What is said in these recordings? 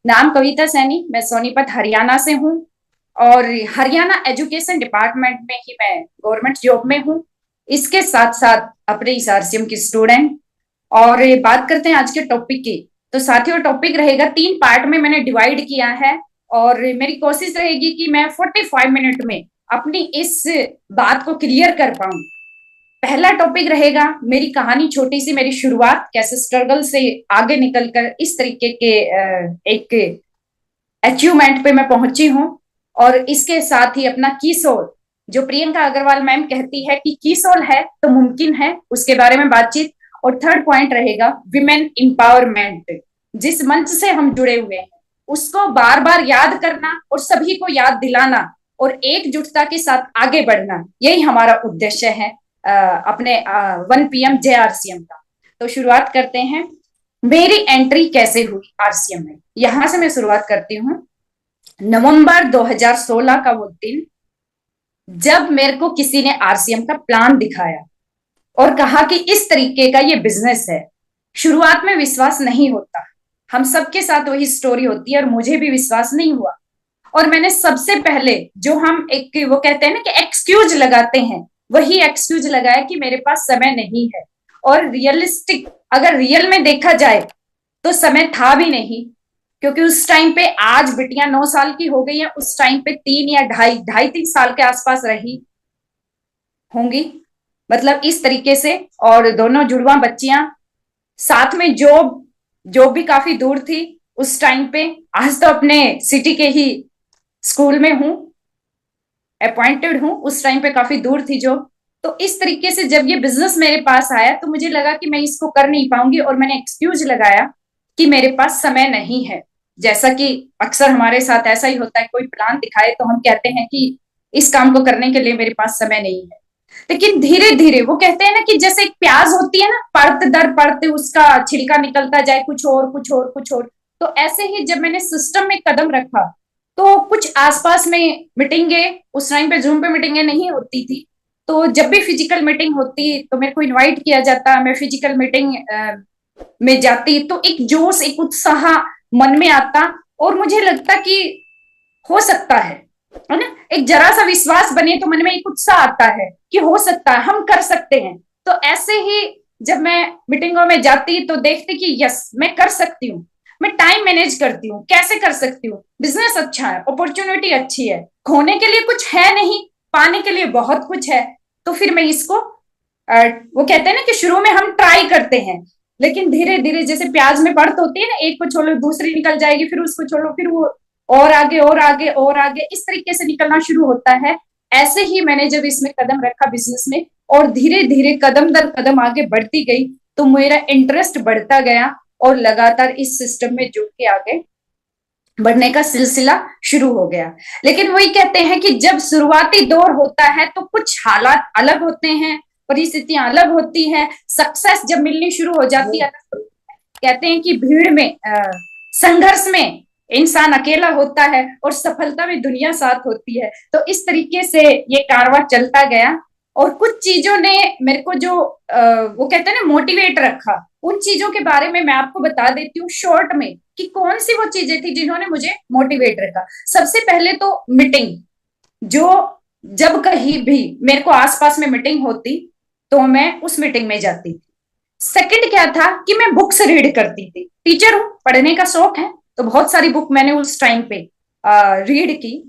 नाम कविता सैनी, मैं सोनीपत हरियाणा से हूँ। और हरियाणा एजुकेशन डिपार्टमेंट में ही मैं गवर्नमेंट जॉब में हूँ। इसके साथ साथ अपने इस आरसीएम की स्टूडेंट। और ये बात करते हैं आज के टॉपिक की। तो साथियों, टॉपिक रहेगा, 3 पार्ट में मैंने डिवाइड किया है। और मेरी कोशिश रहेगी कि मैं 45 मिनट में अपनी इस बात को क्लियर कर पाऊं। पहला टॉपिक रहेगा मेरी कहानी, छोटी सी मेरी शुरुआत, कैसे स्ट्रगल से आगे निकलकर इस तरीके के एक अचीवमेंट पे मैं पहुंची हूँ। और इसके साथ ही अपना की सोल, जो प्रियंका अग्रवाल मैम कहती है कि की सोल है तो मुमकिन है, उसके बारे में बातचीत। और थर्ड पॉइंट रहेगा विमेन एम्पावरमेंट। जिस मंच से हम जुड़े हुए हैं उसको बार बार याद करना और सभी को याद दिलाना और एकजुटता के साथ आगे बढ़ना, यही हमारा उद्देश्य है अपने 1 PM JRCM का। तो शुरुआत करते हैं। मेरी एंट्री कैसे हुई आरसीएम में, यहां से मैं शुरुआत करती हूँ। नवंबर 2016 का वो दिन, जब मेरे को किसी ने आरसीएम का प्लान दिखाया और कहा कि इस तरीके का ये बिजनेस है। शुरुआत में विश्वास नहीं होता, हम सबके साथ वही स्टोरी होती है, और मुझे भी विश्वास नहीं हुआ। और मैंने सबसे पहले, जो हम एक वो कहते हैं ना कि एक्सक्यूज लगाते हैं, वही एक्सक्यूज लगाया कि मेरे पास समय नहीं है। और रियलिस्टिक, अगर रियल में देखा जाए तो समय था भी नहीं। क्योंकि उस टाइम पे, आज बिटियां 9 साल की हो गई है, उस टाइम पे 3 या ढाई 3 साल के आसपास रही होंगी, मतलब इस तरीके से। और दोनों जुड़वा बच्चियां, साथ में जॉब, जॉब भी काफी दूर थी उस टाइम पे। आज तो अपने सिटी के ही स्कूल में हूँ, अपॉइंटेड हूँ, उस टाइम पे काफी दूर थी जॉब। तो इस तरीके से जब ये बिजनेस मेरे पास आया तो मुझे लगा कि मैं इसको कर नहीं पाऊंगी, और मैंने एक्सक्यूज लगाया कि मेरे पास समय नहीं है। जैसा कि अक्सर हमारे साथ ऐसा ही होता है, कोई प्लान दिखाए तो हम कहते हैं कि इस काम को करने के लिए मेरे पास समय नहीं है। लेकिन धीरे धीरे, वो कहते हैं ना कि जैसे एक प्याज होती है ना, परत दर परत उसका छिलका निकलता जाए, कुछ और कुछ और कुछ और। तो ऐसे ही जब मैंने सिस्टम में कदम रखा, तो कुछ आसपास में मीटिंगे, उस टाइम पे जूम पे मीटिंगे नहीं होती थी। तो जब भी फिजिकल मीटिंग होती तो मेरे को इनवाइट किया जाता, मैं फिजिकल मीटिंग में जाती, तो एक जोश, एक उत्साह मन में आता। और मुझे लगता कि हो सकता है ना, एक जरा सा विश्वास बने तो मन में एक उत्साह आता है कि हो सकता है, हम कर सकते हैं। तो ऐसे ही जब मैं मीटिंगों में जाती तो देखती कि यस, मैं कर सकती हूँ, मैं टाइम मैनेज करती हूँ, कैसे कर सकती हूँ, बिजनेस अच्छा है, अपॉर्चुनिटी अच्छी है, खोने के लिए कुछ है नहीं, पाने के लिए बहुत कुछ है। तो फिर मैं इसको वो कहते हैं ना कि शुरू में हम ट्राई करते हैं, लेकिन धीरे धीरे जैसे प्याज में बढ़त होती है ना, एक को छोड़ो दूसरी निकल जाएगी, फिर उसको छोड़ो, फिर वो और आगे और आगे और आगे, इस तरीके से निकलना शुरू होता है। ऐसे ही मैंने जब इसमें कदम रखा बिजनेस में, और धीरे धीरे कदम दर कदम आगे बढ़ती गई, तो मेरा इंटरेस्ट बढ़ता गया और लगातार इस सिस्टम में जुड़ के आगे बढ़ने का सिलसिला शुरू हो गया। लेकिन वही कहते हैं कि जब शुरुआती दौर होता है तो कुछ हालात अलग होते हैं, परिस्थितियां अलग होती है, सक्सेस जब मिलनी शुरू हो जाती है, कहते हैं कि भीड़ में, संघर्ष में इंसान अकेला होता है और सफलता में दुनिया साथ होती है। तो इस तरीके से ये कारवां चलता गया। और कुछ चीजों ने मेरे को जो वो कहते हैं ना मोटिवेट रखा, उन चीजों के बारे में मैं आपको बता देती हूँ शॉर्ट में कि कौन सी वो चीजें थी जिन्होंने मुझे मोटिवेट रखा। सबसे पहले तो मीटिंग, जो जब कहीं भी मेरे को आसपास में मीटिंग होती तो मैं उस मीटिंग में जाती थी। सेकंड क्या था कि मैं बुक्स रीड करती थी, टीचर हूँ, पढ़ने का शौक है, तो बहुत सारी बुक मैंने उस टाइम पे रीड की,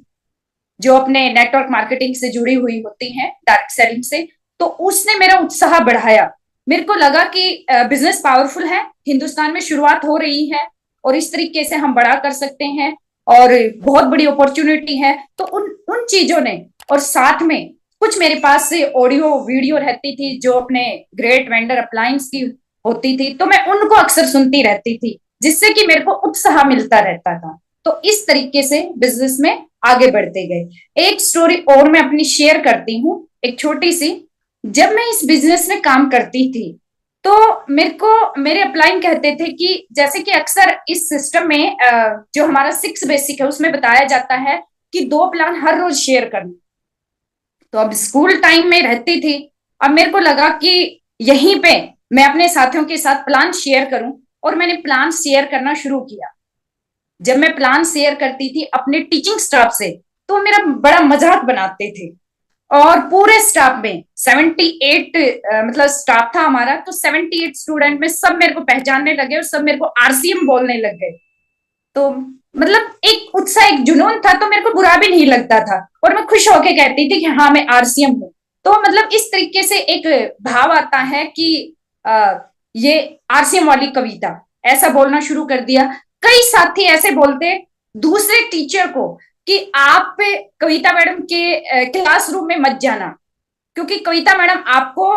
जो अपने नेटवर्क मार्केटिंग से जुड़ी हुई होती हैं, डायरेक्ट सेलिंग से। तो उसने मेरा उत्साह बढ़ाया। मेरे को लगा कि बिजनेस पावरफुल है, हिंदुस्तान में शुरुआत हो रही है, और इस तरीके से हम बड़ा कर सकते हैं, और बहुत बड़ी अपॉर्चुनिटी है। तो उन उन चीजों ने, और साथ में कुछ मेरे पास से ऑडियो वीडियो रहती थी जो अपने ग्रेट वेंडर अप्लायंस की होती थी, तो मैं उनको अक्सर सुनती रहती थी, जिससे कि मेरे को उत्साह मिलता रहता था। तो इस तरीके से बिजनेस में आगे बढ़ते गए। एक स्टोरी और मैं अपनी शेयर करती हूँ, एक छोटी सी। जब मैं इस बिजनेस में काम करती थी तो मेरे को मेरे अपलाइन कहते थे कि जैसे कि अक्सर इस सिस्टम में जो हमारा 6 बेसिक है उसमें बताया जाता है कि 2 प्लान हर रोज शेयर करना। तो अब स्कूल टाइम में रहती थी, अब मेरे को लगा कि यहीं पे मैं अपने साथियों के साथ प्लान शेयर करूं, और मैंने प्लान शेयर करना शुरू किया। जब मैं प्लान शेयर करती थी अपने टीचिंग स्टाफ से, तो मेरा बड़ा मजाक बनाते थे। और पूरे स्टाफ में 78 मतलब स्टाफ था हमारा, तो 78 स्टूडेंट में सब मेरे को पहचानने लगे और सब मेरे को आरसीएम बोलने लग गए। तो मतलब एक उत्साह, एक जुनून था, तो मेरे को बुरा भी नहीं लगता था और मैं खुश होके कहती थी कि हाँ मैं आरसीएम हूँ। तो मतलब इस तरीके से एक भाव आता है कि आ, ये आरसीएम वाली कविता, ऐसा बोलना शुरू कर दिया। कई साथी ऐसे बोलते दूसरे टीचर को कि आप कविता मैडम के क्लासरूम में मत जाना, क्योंकि कविता मैडम आपको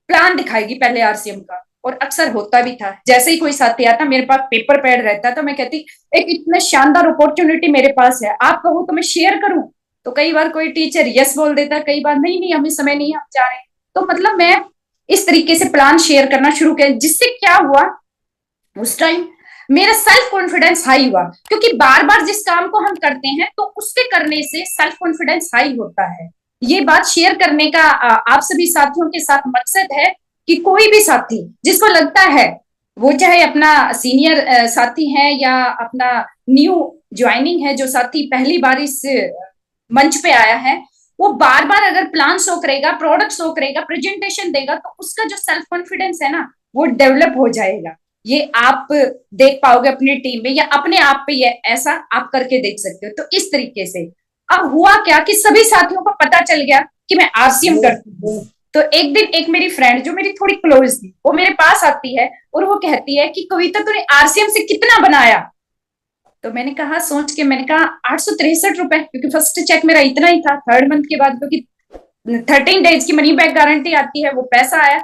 प्लान दिखाएगी पहले आरसीएम का। और अक्सर होता भी था, जैसे ही कोई साथी आता मेरे पास पेपर पैड रहता तो मैं कहती एक इतना शानदार अपॉर्चुनिटी मेरे पास है, आप कहो तो मैं शेयर करूं। तो कई बार कोई टीचर यस बोल देता, कई बार नहीं नहीं हमें समय नहीं, हम जा रहे हैं। तो मतलब मैं इस तरीके से प्लान शेयर करना शुरू किया, जिससे क्या हुआ उस टाइम मेरा सेल्फ कॉन्फिडेंस हाई हुआ, क्योंकि बार बार जिस काम को हम करते हैं तो उसके करने से सेल्फ कॉन्फिडेंस हाई होता है। ये बात शेयर करने का आप सभी साथियों के साथ मकसद है कि कोई भी साथी जिसको लगता है, वो चाहे अपना सीनियर साथी है या अपना न्यू ज्वाइनिंग है, जो साथी पहली बार इस मंच पे आया है, वो बार बार अगर प्लान शो करेगा, प्रोडक्ट शो करेगा, प्रेजेंटेशन देगा, तो उसका जो सेल्फ कॉन्फिडेंस है ना, वो डेवलप हो जाएगा। ये आप देख पाओगे अपनी टीम में या अपने आप पे, ये ऐसा आप करके देख सकते हो। तो इस तरीके से अब हुआ क्या कि सभी साथियों को पता चल गया कि मैं आरसीएम करती हूँ। तो एक दिन एक मेरी फ्रेंड जो मेरी थोड़ी क्लोज थी, वो मेरे पास आती है और वो कहती है कि कविता तूने आरसीएम से कितना बनाया। तो मैंने कहा, सोच के मैंने कहा 863 रुपए, क्योंकि फर्स्ट चेक मेरा इतना ही था। थर्ड मंथ के बाद क्योंकि 13 डेज की मनी बैक गारंटी आती है, वो पैसा आया।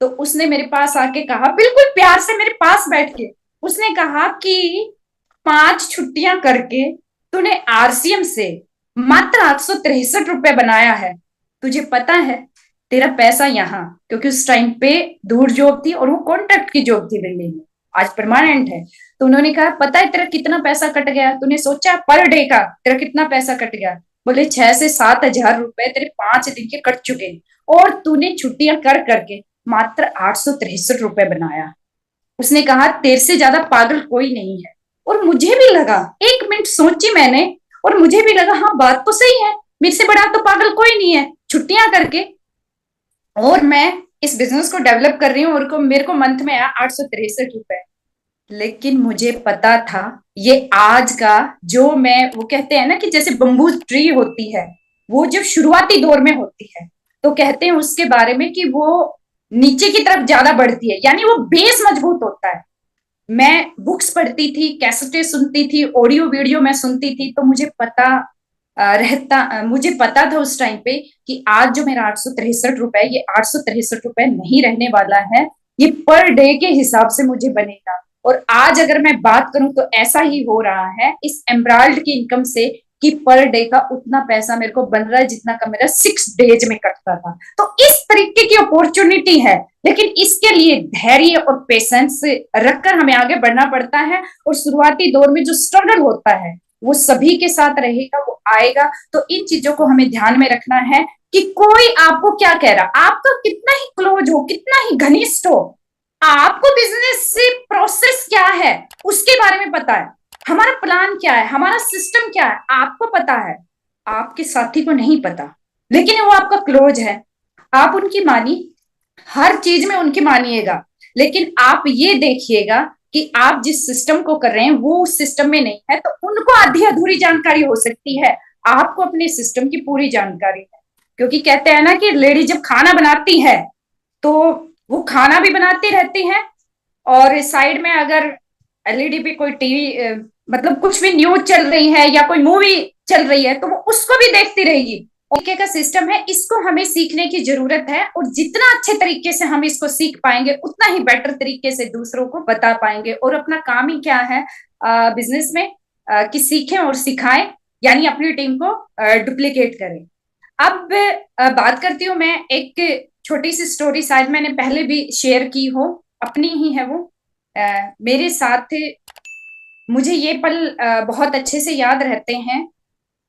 तो उसने मेरे पास आके कहा, बिल्कुल प्यार से मेरे पास बैठ के उसने कहा कि 5 छुट्टियां करके तूने आरसीएम से मात्र 863 रुपए बनाया है। तुझे पता है तेरा पैसा यहाँ, क्योंकि उस टाइम पे दूर जॉब थी और वो कॉन्ट्रैक्ट की जॉब थी दिल्ली में, आज परमानेंट है। तो उन्होंने कहा, पता है तेरा कितना पैसा कट गया, तूने सोचा पर डे का तेरा कितना पैसा कट गया? बोले 6 से 7 हजार रुपए तेरे 5 दिन के कट चुके हैं, और तूने छुट्टियां कर करके मात्र 863 रुपए बनाया। उसने कहा, तेरे से ज्यादा पागल कोई नहीं है। और मुझे भी लगा, 1 मिनट सोची मैंने, और मुझे भी लगा हाँ बात तो सही है, मेरे से बड़ा तो पागल कोई नहीं है छुट्टियां करके। और मैं इस बिजनेस को डेवलप कर रही हूँ, और को मेरे को मंथ में आया 863 रुपए। लेकिन मुझे पता था ये आज का, जो मैं वो कहते हैं ना कि जैसे बम्बू ट्री होती है, वो जब शुरुआती दौर में होती है, तो कहते हैं उसके बारे में कि वो नीचे की तरफ ज्यादा बढ़ती है, यानी वो बेस मजबूत होता है। मैं बुक्स पढ़ती थी, कैसेटें सुनती थी, ऑडियो वीडियो मैं सुनती थी, तो मुझे पता मुझे पता था उस टाइम पे कि आज जो मेरा 863 रुपए, ये 863 रुपए नहीं रहने वाला है, ये पर डे के हिसाब से मुझे बनेगा। और आज अगर मैं बात करूं तो ऐसा ही हो रहा है इस एम्ब्राल्ड की इनकम से, कि पर डे का उतना पैसा मेरे को बन रहा है जितना का मेरा 6 डेज में कटता था। तो इस तरीके की अपॉर्चुनिटी है, लेकिन इसके लिए धैर्य और पेशेंस रखकर हमें आगे बढ़ना पड़ता है। और शुरुआती दौर में जो स्ट्रगल होता है वो सभी के साथ रहेगा, वो आएगा। तो इन चीजों को हमें ध्यान में रखना है कि कोई आपको क्या कह रहा, आपका कितना ही क्लोज हो, कितना ही घनिष्ठ हो, आपको बिजनेस से प्रोसेस क्या है उसके बारे में पता है, हमारा प्लान क्या है, हमारा सिस्टम क्या है, आपको पता है। आपके साथी को नहीं पता, लेकिन वो आपका क्लोज है, आप उनकी मानी, हर चीज में उनकी मानिएगा। लेकिन आप ये देखिएगा कि आप जिस सिस्टम को कर रहे हैं वो उस सिस्टम में नहीं है, तो उनको आधी अधूरी जानकारी हो सकती है, आपको अपने सिस्टम की पूरी जानकारी है। क्योंकि कहते हैं ना कि लेडी जब खाना बनाती है तो वो खाना भी बनाती रहती है, और साइड में अगर एलईडी पे कोई टीवी मतलब कुछ भी न्यूज चल रही है या कोई मूवी चल रही है, तो वो उसको भी देखती रहेगी। तरीके का सिस्टम है, इसको हमें सीखने की जरूरत है, और जितना अच्छे तरीके से हम इसको सीख पाएंगे उतना ही बेटर तरीके से दूसरों को बता पाएंगे। और अपना काम ही क्या है बिजनेस में, कि सीखें और सिखाएं, यानी अपनी टीम को डुप्लीकेट करें। अब बात करती हूँ मैं एक छोटी सी स्टोरी, शायद मैंने पहले भी शेयर की हो, अपनी ही है वो। मेरे साथ मुझे ये पल बहुत अच्छे से याद रहते हैं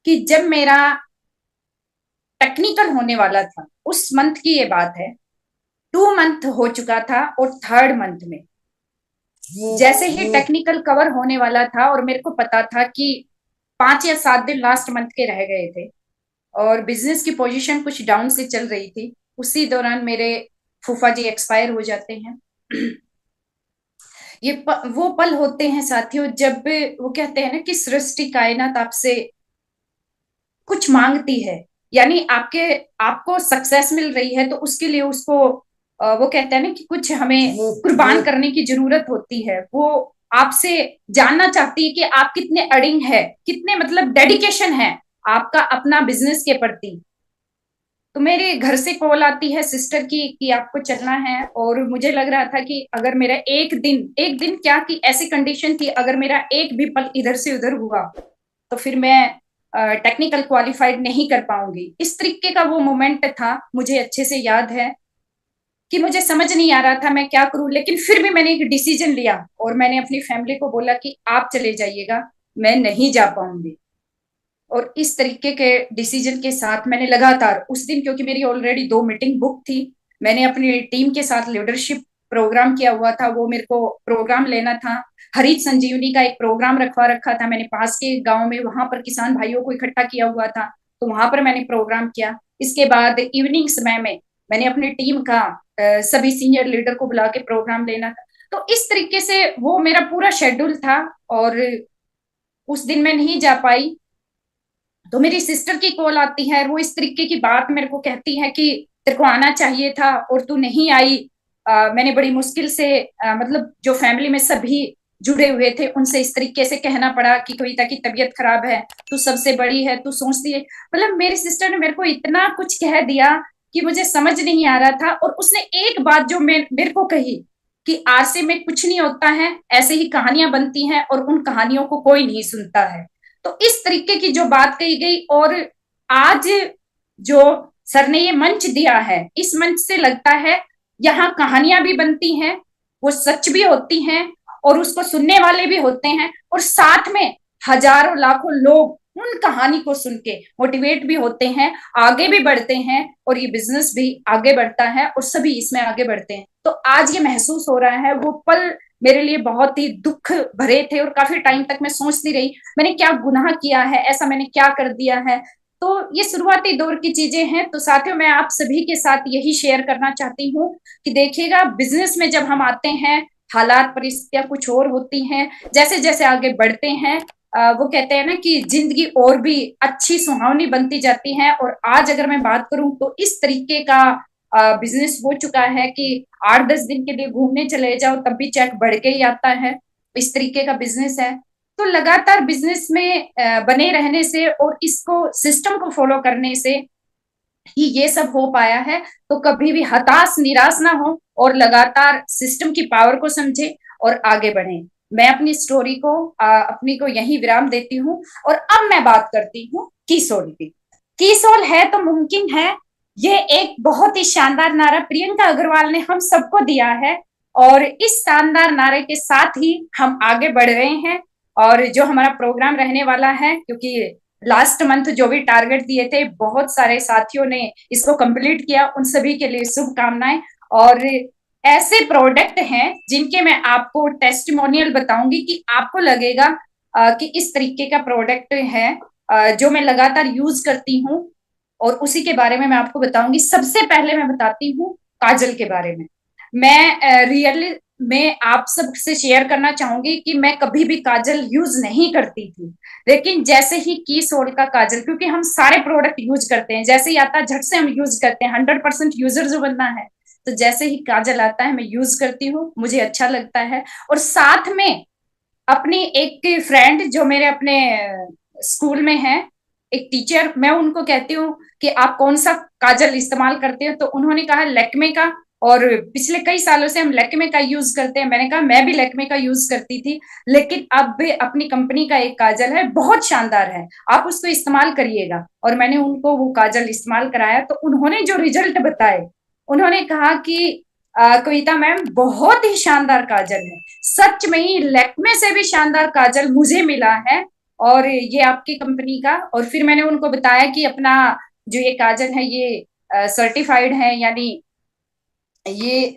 कि जब मेरा टेक्निकल होने वाला था, उस मंथ की ये बात है, 2 मंथ हो चुका था और थर्ड मंथ में जैसे ही टेक्निकल कवर होने वाला था और मेरे को पता था कि 5 या 7 दिन लास्ट मंथ के रह गए थे और बिजनेस की पोजीशन कुछ डाउन से चल रही थी, उसी दौरान मेरे फूफा जी एक्सपायर हो जाते हैं। वो पल होते हैं साथियों, जब वो कहते हैं ना कि सृष्टि कायनात आपसे कुछ मांगती है, यानी आपको सक्सेस मिल रही है तो उसके लिए उसको वो कहते हैं ना कि कुछ हमें कुर्बान करने की जरूरत होती है। वो आपसे जानना चाहती है कि आप कितने अडिंग है, कितने मतलब डेडिकेशन है आपका अपना बिजनेस के प्रति। तो मेरे घर से कॉल आती है सिस्टर की कि आपको चलना है, और मुझे लग रहा था कि अगर मेरा एक दिन क्या, कि ऐसी कंडीशन थी अगर मेरा एक भी पल इधर से उधर हुआ तो फिर मैं टेक्निकल क्वालिफाइड नहीं कर पाऊंगी। इस तरीके का वो मोमेंट था, मुझे अच्छे से याद है कि मुझे समझ नहीं आ रहा था मैं क्या करूं, लेकिन फिर भी मैंने एक डिसीजन लिया और मैंने अपनी फैमिली को बोला कि आप चले जाइएगा, मैं नहीं जा पाऊंगी। और इस तरीके के डिसीजन के साथ मैंने लगातार उस दिन, क्योंकि मेरी ऑलरेडी 2 मीटिंग बुक थी, मैंने अपनी टीम के साथ लीडरशिप प्रोग्राम किया हुआ था, वो मेरे को प्रोग्राम लेना था। हरित संजीवनी का एक प्रोग्राम रखवा रखा था मैंने पास के गांव में, वहां पर किसान भाइयों को इकट्ठा किया हुआ था, तो वहां पर मैंने प्रोग्राम किया। इसके बाद इवनिंग समय में मैंने अपनी टीम का सभी सीनियर लीडर को बुला के प्रोग्राम लेना था। तो इस तरीके से वो मेरा पूरा शेड्यूल था, और उस दिन मैं नहीं जा पाई। तो मेरी सिस्टर की कॉल आती है, वो इस तरीके की बात मेरे को कहती है कि तेरे को आना चाहिए था और तू नहीं आई। मैंने बड़ी मुश्किल से मतलब जो फैमिली में सभी जुड़े हुए थे उनसे इस तरीके से कहना पड़ा कि कविता की तबीयत खराब है, तू सबसे बड़ी है, तू सोचती है। मतलब मेरी सिस्टर ने मेरे को इतना कुछ कह दिया कि मुझे समझ नहीं आ रहा था। और उसने एक बात जो मेरे को कही कि आरसे में कुछ नहीं होता है, ऐसे ही कहानियां बनती हैं और उन कहानियों को कोई नहीं सुनता है। तो इस तरीके की जो बात कही गई, और आज जो सर ने ये मंच दिया है, इस मंच से लगता है यहाँ कहानियां भी बनती हैं, वो सच भी होती हैं, और उसको सुनने वाले भी होते हैं, और साथ में हजारों लाखों लोग उन कहानी को सुन के मोटिवेट भी होते हैं, आगे भी बढ़ते हैं, और ये बिजनेस भी आगे बढ़ता है और सभी इसमें आगे बढ़ते हैं। तो आज ये महसूस हो रहा है, वो पल मेरे लिए बहुत ही दुख भरे थे और काफी टाइम तक मैं सोचती रही मैंने क्या गुनाह किया है, ऐसा मैंने क्या कर दिया है। तो ये शुरुआती दौर की चीजें हैं। तो साथियों, मैं आप सभी के साथ यही शेयर करना चाहती हूँ कि देखिएगा, बिजनेस में जब हम आते हैं हालात परिस्थितियां कुछ और होती हैं, जैसे जैसे आगे बढ़ते हैं वो कहते हैं ना कि जिंदगी और भी अच्छी सुहावनी बनती जाती है। और आज अगर मैं बात करूं तो इस तरीके का बिजनेस हो चुका है कि 8-10 दिन के लिए घूमने चले जाओ तब भी चेक बढ़ के ही आता है। इस तरीके का बिजनेस है। तो लगातार बिजनेस में बने रहने से और इसको सिस्टम को फॉलो करने से ही ये सब हो पाया है। तो कभी भी हताश निराश ना हो और लगातार सिस्टम की पावर को समझे और आगे बढ़े। मैं अपनी स्टोरी को अपनी को यही विराम देती हूँ। और अब मैं बात करती हूँ कीसोल की। कीसोल है तो मुमकिन है, ये एक बहुत ही शानदार नारा प्रियंका अग्रवाल ने हम सबको दिया है, और इस शानदार नारे के साथ ही हम आगे बढ़ रहे हैं। और जो हमारा प्रोग्राम रहने वाला है, क्योंकि लास्ट मंथ जो भी टारगेट दिए थे बहुत सारे साथियों ने इसको कंप्लीट किया, उन सभी के लिए शुभकामनाएं। और ऐसे प्रोडक्ट हैं जिनके मैं आपको टेस्टिमोनियल बताऊंगी कि आपको लगेगा कि इस तरीके का प्रोडक्ट है जो मैं लगातार यूज करती हूँ, और उसी के बारे में मैं आपको बताऊंगी। सबसे पहले मैं बताती हूँ काजल के बारे में। मैं रियली मैं आप सबसे शेयर करना चाहूंगी कि मैं कभी भी काजल यूज नहीं करती थी, लेकिन जैसे ही की सोल का काजल, क्योंकि हम सारे प्रोडक्ट यूज करते हैं, जैसे ही आता है झट से हम यूज करते हैं, 100% यूजर जो बनना है। तो जैसे ही काजल आता है मैं यूज करती हूँ, मुझे अच्छा लगता है। और साथ में अपनी एक फ्रेंड जो मेरे अपने स्कूल में है, एक टीचर, मैं उनको कहती हूँ कि आप कौन सा काजल इस्तेमाल करते हो, तो उन्होंने कहा लैक्मे का, और पिछले कई सालों से हम लैक्मे का यूज करते हैं। मैंने कहा मैं भी लैक्मे का यूज करती थी, लेकिन अब भी अपनी कंपनी का एक काजल है, बहुत शानदार है, आप उसको इस्तेमाल करिएगा। और मैंने उनको वो काजल इस्तेमाल कराया तो उन्होंने जो रिजल्ट बताए, उन्होंने कहा कि कविता मैम बहुत ही शानदार काजल है, सच में ही लैक्मे से भी शानदार काजल मुझे मिला है, और ये आपकी कंपनी का। और फिर मैंने उनको बताया कि अपना जो ये काजल है ये सर्टिफाइड है, यानी ये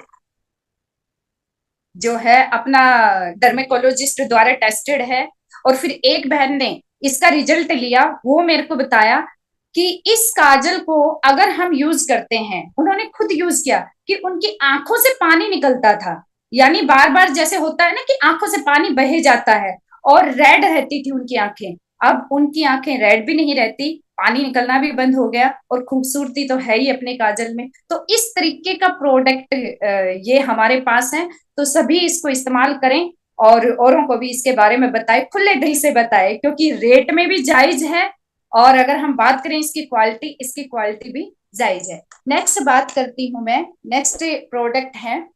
जो है अपना डर्मेकोलॉजिस्ट द्वारा टेस्टेड है, और फिर एक बहन ने इसका रिजल्ट लिया, वो मेरे को बताया कि इस काजल को अगर हम यूज करते हैं, उन्होंने खुद यूज किया, कि उनकी आंखों से पानी निकलता था, यानी बार बार जैसे होता है ना कि आंखों से पानी बहे जाता है, और रेड रहती थी उनकी आंखें। अब उनकी आंखें रेड भी नहीं रहती, पानी निकलना भी बंद हो गया, और खूबसूरती तो है ही अपने काजल में। तो इस तरीके का प्रोडक्ट ये हमारे पास है। तो सभी इसको इस्तेमाल करें, और औरों को भी इसके बारे में बताएं, खुले दिल से बताएं, क्योंकि रेट में भी जायज है, और अगर हम बात करें इसकी क्वालिटी भी जायज है। नेक्स्ट बात करती हूं मैं। नेक्स्ट प्रोडक्ट है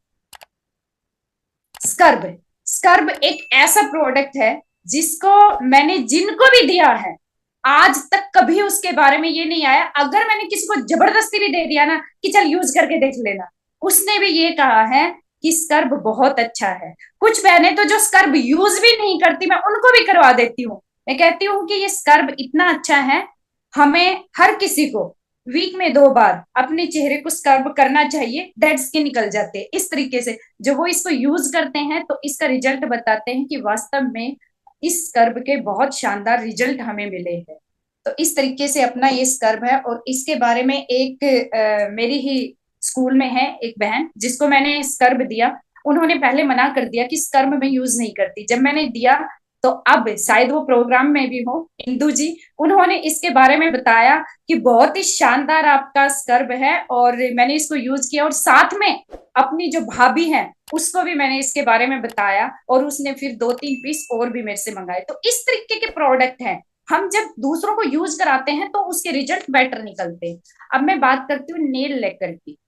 स्कर्ब। स्कर्ब एक ऐसा प्रोडक्ट है जिसको मैंने जिनको भी दिया है, आज तक कभी उसके बारे में ये नहीं आया। अगर मैंने किसी को जबरदस्ती भी दे दिया ना कि चल यूज करके देख लेना, उसने भी ये कहा है कि स्कर्ब बहुत अच्छा है। कुछ बहनें तो जो स्कर्ब यूज भी नहीं करती, मैं उनको भी करवा देती हूँ। मैं कहती हूँ कि ये स्कर्ब इतना अच्छा है, हमें हर किसी को वीक में 2 बार अपने चेहरे को स्क्रब करना चाहिए, डेड स्किन निकल जाते हैं इस तरीके से। जो वो इसको यूज करते हैं तो इसका रिजल्ट बताते हैं कि वास्तव में इस स्क्रब के बहुत शानदार रिजल्ट हमें मिले हैं। तो इस तरीके से अपना ये स्क्रब है। और इसके बारे में एक मेरी ही स्कूल में है एक बहन जिसको मैंने स्क्रब दिया, उन्होंने पहले मना कर दिया कि स्क्रब मैं यूज नहीं करती। जब मैंने दिया तो अब शायद वो प्रोग्राम में भी हो, इंदू जी, उन्होंने इसके बारे में बताया कि बहुत ही शानदार आपका स्क्रब है, और मैंने इसको यूज किया, और साथ में अपनी जो भाभी है उसको भी मैंने इसके बारे में बताया, और उसने फिर 2-3 पीस और भी मेरे से मंगाए। तो इस तरीके के प्रोडक्ट हैं, हम जब दूसरों को यूज कराते हैं तो उसके रिजल्ट बेटर निकलते हैं। अब मैं बात करती हूँ नेल लेकर की।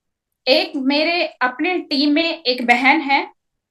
एक मेरे अपने टीम में एक बहन है,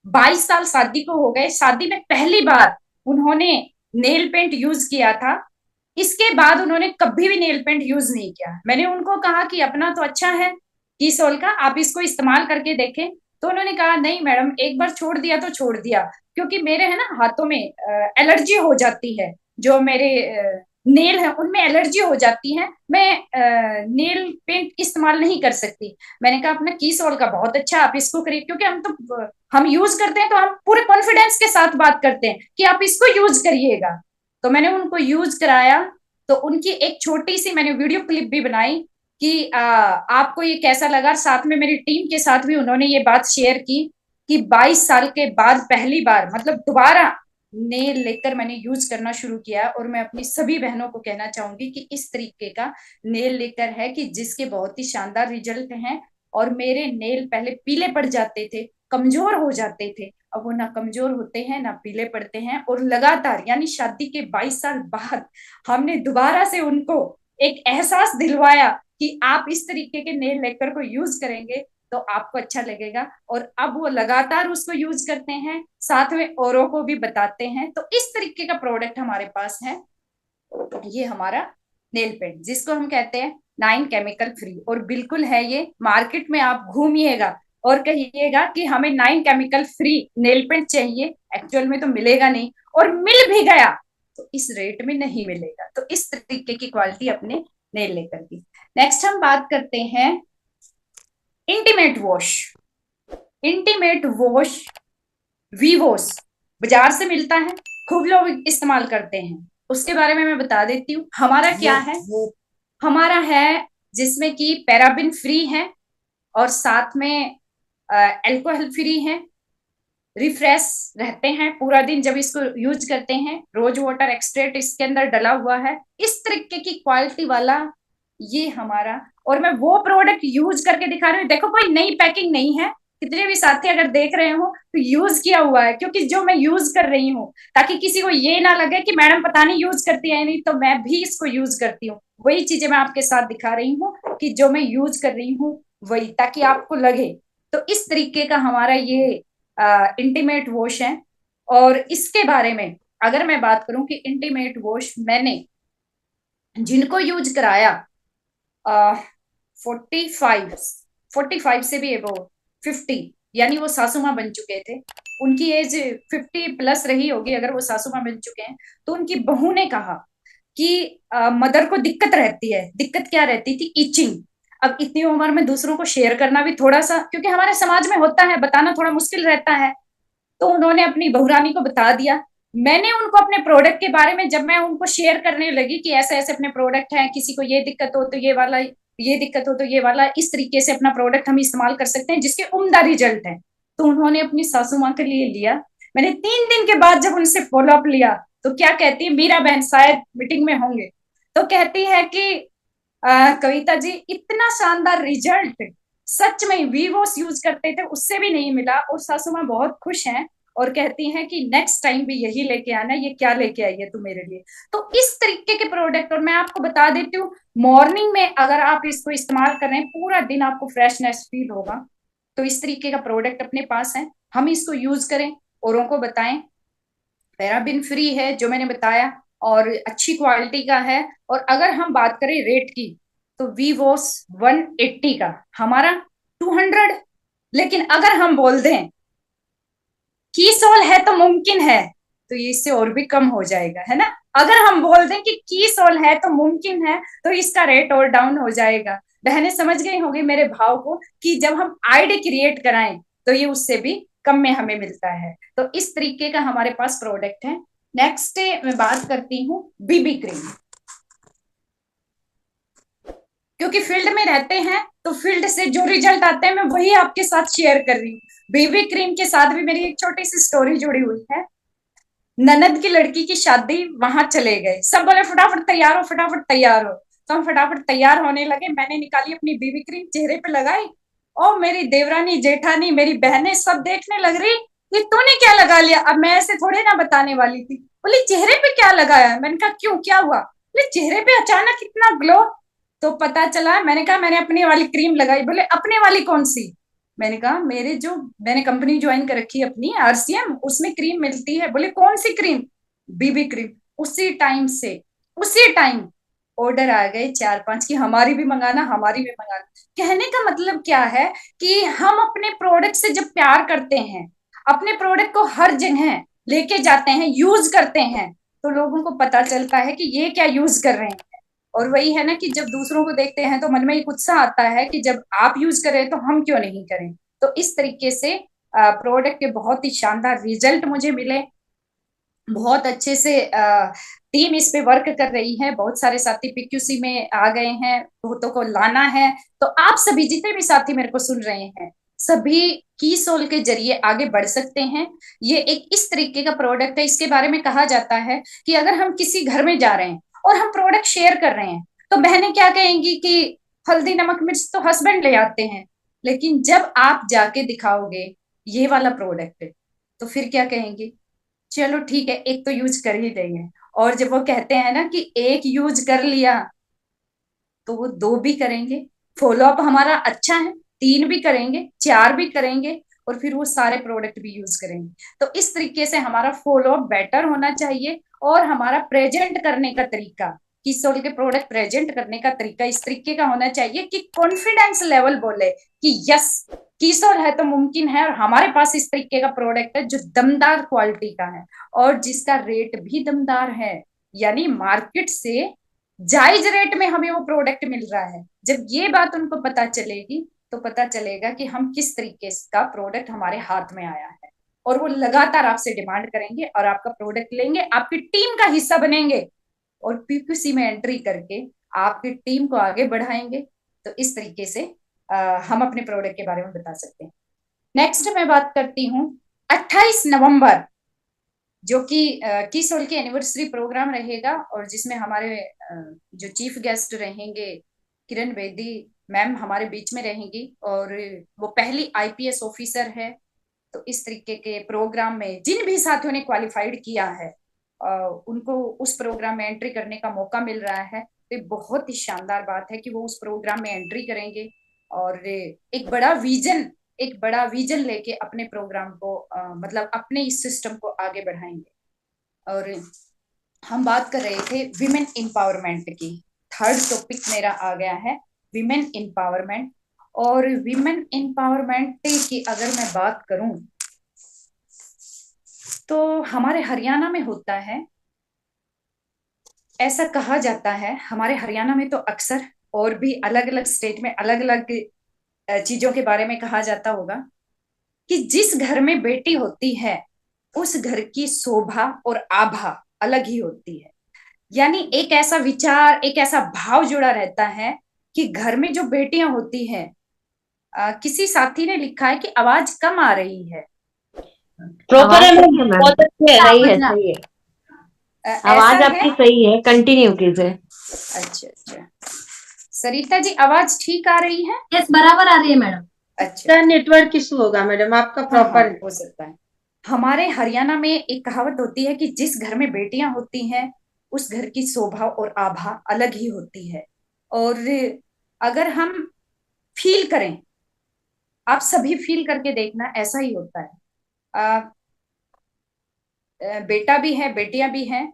22 साल शादी को हो गए, शादी में पहली बार उन्होंने नेल पेंट यूज किया था। इसके बाद उन्होंने कभी भी नेल पेंट यूज नहीं किया। मैंने उनको कहा कि अपना तो अच्छा है की सोल का, आप इसको इस्तेमाल करके देखें। तो उन्होंने कहा नहीं मैडम, एक बार छोड़ दिया तो छोड़ दिया, क्योंकि मेरे है ना हाथों में एलर्जी हो जाती है, जो मेरे नेल है उनमें एलर्जी हो जाती है, मैं नेल पेंट इस्तेमाल नहीं कर सकती। मैंने कहा अपना की सोल का बहुत अच्छा, आप इसको करिए, क्योंकि हम यूज करते हैं तो हम पूरे कॉन्फिडेंस के साथ बात करते हैं कि आप इसको यूज करिएगा। तो मैंने उनको यूज कराया। तो उनकी एक छोटी सी मैंने वीडियो क्लिप भी बनाई कि आपको ये कैसा लगा। साथ में मेरी टीम के साथ भी उन्होंने ये बात शेयर की कि 22 साल के बाद पहली बार मतलब दोबारा नेल लेकर मैंने यूज करना शुरू किया। और मैं अपनी सभी बहनों को कहना चाहूंगी कि इस तरीके का नेल लेकर है कि जिसके बहुत ही शानदार रिजल्ट हैं। और मेरे नेल पहले पीले पड़ जाते थे, कमजोर हो जाते थे, अब वो ना कमजोर होते हैं ना पीले पड़ते हैं। और लगातार यानी शादी के 22 साल बाद हमने दोबारा से उनको एक एहसास दिलवाया कि आप इस तरीके के नेल लेकर को यूज करेंगे तो आपको अच्छा लगेगा। और अब वो लगातार उसको यूज करते हैं, साथ में औरों को भी बताते हैं। तो इस तरीके का प्रोडक्ट हमारे पास है, ये हमारा नेल पेंट जिसको हम कहते हैं 9 केमिकल फ्री। और बिल्कुल है, ये मार्केट में आप घूमिएगा और कहिएगा कि हमें 9 केमिकल फ्री नेल पेंट चाहिए, एक्चुअल में तो मिलेगा नहीं, और मिल भी गया तो इस रेट में नहीं मिलेगा। तो इस तरीके की क्वालिटी अपने नेल लेकर की। नेक्स्ट हम बात करते हैं इंटीमेट वॉश। इंटीमेट वॉश वीवोस बाजार से मिलता है, खूब लोग इस्तेमाल करते हैं। उसके बारे में मैं बता देती हूँ हमारा क्या है। हमारा है जिसमें कि पैराबिन फ्री है, और साथ में अल्कोहल फ्री है, रिफ्रेश रहते हैं पूरा दिन जब इसको यूज करते हैं। रोज वाटर एक्सट्रैक्ट इसके अंदर डला हुआ है, इस तरीके की क्वालिटी वाला ये हमारा। और मैं वो प्रोडक्ट यूज करके दिखा रही हूँ, देखो कोई नई पैकिंग नहीं है। कितने भी साथी अगर देख रहे हो तो यूज किया हुआ है, क्योंकि जो मैं यूज कर रही हूँ, ताकि किसी को ये ना लगे कि मैडम पता नहीं यूज करती है नहीं, तो मैं भी इसको यूज करती हूँ। वही चीजें मैं आपके साथ दिखा रही हूँ कि जो मैं यूज कर रही हूँ वही, ताकि आपको लगे। तो इस तरीके का हमारा ये इंटीमेट वॉश है। और इसके बारे में अगर मैं बात करूं कि इंटीमेट वॉश मैंने जिनको यूज कराया 45 से भी वो 50, यानी वो सासू माँ बन चुके थे, उनकी एज 50+ रही होगी अगर वो सासू माँ बन चुके हैं। तो उनकी बहू ने कहा कि मदर को दिक्कत रहती है। दिक्कत क्या रहती थी? इचिंग। अब इतनी उम्र में दूसरों को शेयर करना भी थोड़ा सा, क्योंकि हमारे समाज में होता है, बताना थोड़ा मुश्किल रहता है। तो उन्होंने अपनी बहुरानी को बता दिया। मैंने उनको अपने प्रोडक्ट के बारे में जब मैं उनको शेयर करने लगी कि ऐसे ऐसे अपने प्रोडक्ट हैं, किसी को ये दिक्कत हो तो ये वाला, ये दिक्कत हो तो ये वाला, इस तरीके से अपना प्रोडक्ट हम इस्तेमाल कर सकते हैं जिसके उम्दा रिजल्ट है, तो उन्होंने अपनी सासू माँ के लिए लिया। मैंने 3 दिन के बाद जब उनसे फॉलोअप लिया तो क्या कहती है, मीरा बहन शायद मीटिंग में होंगे, तो कहती है कि कविता जी इतना शानदार रिजल्ट सच में वीवोस यूज करते थे उससे भी नहीं मिला, और सासू माँ बहुत खुश हैं और कहती हैं कि नेक्स्ट टाइम भी यही लेके आना, ये क्या लेके आई है तू मेरे लिए। तो इस तरीके के प्रोडक्ट, और मैं आपको बता देती हूँ, मॉर्निंग में अगर आप इसको इस्तेमाल कर रहे हैं पूरा दिन आपको फ्रेशनेस फील होगा। तो इस तरीके का प्रोडक्ट अपने पास है, हम इसको यूज करें, औरों को बताएं। पैराबिन फ्री है जो मैंने बताया, और अच्छी क्वालिटी का है। और अगर हम बात करें रेट की, तो वीवोस 180 का हमारा 200। लेकिन अगर हम बोल दें की सोल है तो मुमकिन है, तो ये इससे और भी कम हो जाएगा, है ना। अगर हम बोल दें कि की सोल है तो मुमकिन है, तो इसका रेट और डाउन हो जाएगा। बहनें समझ गई होंगी मेरे भाव को, कि जब हम आईडी क्रिएट कराएं तो ये उससे भी कम में हमें मिलता है। तो इस तरीके का हमारे पास प्रोडक्ट है। नेक्स्ट मैं बात करती हूँ बीबी क्रीम, क्योंकि फील्ड में रहते हैं तो फील्ड से जो रिजल्ट आते हैं मैं वही आपके साथ शेयर कर रही हूँ। बेबी क्रीम के साथ भी मेरी एक छोटी सी स्टोरी जुड़ी हुई है। ननद की लड़की की शादी, वहां चले गए, सब बोले फटाफट तैयार हो, फटाफट तैयार हो। तो हम फटाफट तैयार होने लगे, मैंने निकाली अपनी बीबी क्रीम, चेहरे पे लगाई। और मेरी देवरानी जेठानी मेरी बहनें सब देखने लग रही, ये तूने क्या लगा लिया। अब मैं ऐसे थोड़े ना बताने वाली थी, बोली चेहरे पे क्या लगाया। मैंने कहा क्यों, क्या हुआ, बोले चेहरे पे अचानक इतना ग्लो। तो पता चला, मैंने कहा मैंने अपनी वाली क्रीम लगाई। बोले अपने वाली कौन सी। मैंने कहा मेरे जो, मैंने कंपनी ज्वाइन कर रखी है अपनी आरसीएम, उसमें क्रीम मिलती है। बोले कौन सी क्रीम, बीबी क्रीम। उसी टाइम से, उसी टाइम ऑर्डर आ गए 4-5 की हमारी भी मंगाना, हमारी भी मंगाना। कहने का मतलब क्या है, कि हम अपने प्रोडक्ट से जब प्यार करते हैं, अपने प्रोडक्ट को हर जगह लेके जाते हैं, यूज करते हैं, तो लोगों को पता चलता है कि ये क्या यूज कर रहे हैं। और वही है ना, कि जब दूसरों को देखते हैं तो मन में एक उत्साह आता है कि जब आप यूज करें तो हम क्यों नहीं करें। तो इस तरीके से प्रोडक्ट के बहुत ही शानदार रिजल्ट मुझे मिले। बहुत अच्छे से टीम इस पे वर्क कर रही है, बहुत सारे साथी पीक्यूसी में आ गए हैं, बहुतों को लाना है। तो आप सभी जितने भी साथी मेरे को सुन रहे हैं, सभी की सोल के जरिए आगे बढ़ सकते हैं। ये एक इस तरीके का प्रोडक्ट है, इसके बारे में कहा जाता है कि अगर हम किसी घर में जा रहे हैं और हम प्रोडक्ट शेयर कर रहे हैं, तो बहनें क्या कहेंगी कि हल्दी नमक मिर्च तो हस्बैंड ले आते हैं, लेकिन जब आप जाके दिखाओगे ये वाला प्रोडक्ट, तो फिर क्या कहेंगी, चलो ठीक है एक तो यूज कर ही रही है। और जब वो कहते हैं ना कि एक यूज कर लिया, तो वो दो भी करेंगे, फॉलो अप हमारा अच्छा है, 3 भी करेंगे, 4 भी करेंगे, और फिर वो सारे प्रोडक्ट भी यूज करेंगे। तो इस तरीके से हमारा फॉलो अप बेटर होना चाहिए, और हमारा प्रेजेंट करने का तरीका, किसोल के प्रोडक्ट प्रेजेंट करने का तरीका इस तरीके का होना चाहिए कि कॉन्फिडेंस लेवल बोले कि यस, किशोर है तो मुमकिन है, और हमारे पास इस तरीके का प्रोडक्ट है जो दमदार क्वालिटी का है, और जिसका रेट भी दमदार है। यानी मार्केट से जायज रेट में हमें वो प्रोडक्ट मिल रहा है। जब ये बात उनको पता चलेगी, तो पता चलेगा कि हम किस तरीके का प्रोडक्ट हमारे हाथ में आया है, और वो लगातार आपसे डिमांड करेंगे और आपका प्रोडक्ट लेंगे, आपकी टीम का हिस्सा बनेंगे, और पीपीसी में एंट्री करके आपकी टीम को आगे बढ़ाएंगे। तो इस तरीके से हम अपने प्रोडक्ट के बारे में बता सकते हैं। नेक्स्ट मैं बात करती हूँ 28 नवंबर, जो कि किसोल की एनिवर्सरी प्रोग्राम रहेगा, और जिसमें हमारे जो चीफ गेस्ट रहेंगे, किरण बेदी मैम हमारे बीच में रहेंगी, और वो पहली आईपीएस ऑफिसर है। तो इस तरीके के प्रोग्राम में जिन भी साथियों ने क्वालिफाइड किया है, उनको उस प्रोग्राम में एंट्री करने का मौका मिल रहा है। तो ये बहुत ही शानदार बात है कि वो उस प्रोग्राम में एंट्री करेंगे, और एक बड़ा विजन लेके अपने प्रोग्राम को मतलब अपने इस सिस्टम को आगे बढ़ाएंगे। और हम बात कर रहे थे विमेन एम्पावरमेंट की, थर्ड टॉपिक मेरा आ गया है विमेन एम्पावरमेंट। और विमेन एम्पावरमेंट की अगर मैं बात करूं, तो हमारे हरियाणा में होता है, ऐसा कहा जाता है, हमारे हरियाणा में तो अक्सर, और भी अलग अलग स्टेट में अलग अलग चीजों के बारे में कहा जाता होगा, कि जिस घर में बेटी होती है उस घर की शोभा और आभा अलग ही होती है। यानी एक ऐसा विचार, एक ऐसा भाव जुड़ा रहता है कि घर में जो बेटियां होती हैं, किसी साथी ने लिखा है कि आवाज कम आ रही है। प्रॉपर आवाज है मैम, सही है मैम। बहुत अच्छी है, सही है, आवाज सही है। ऐसा आवाज है। आपकी सही है, कंटिन्यू कीजिए। अच्छा अच्छा, सरिता जी आवाज ठीक आ रही है? यस, बराबर आ रही है मैडम। अच्छा, नेटवर्क इशू होगा मैडम, आपका हाँ हाँ, प्रॉपर। हो सकता है। हमारे हरियाणा में एक कहावत होती है कि जिस घर में बेटियां होती हैं उस घर की शोभा और आभा अलग ही होती है। और अगर हम फील करें, आप सभी फील करके देखना, ऐसा ही होता है। बेटा भी है, बेटियां भी हैं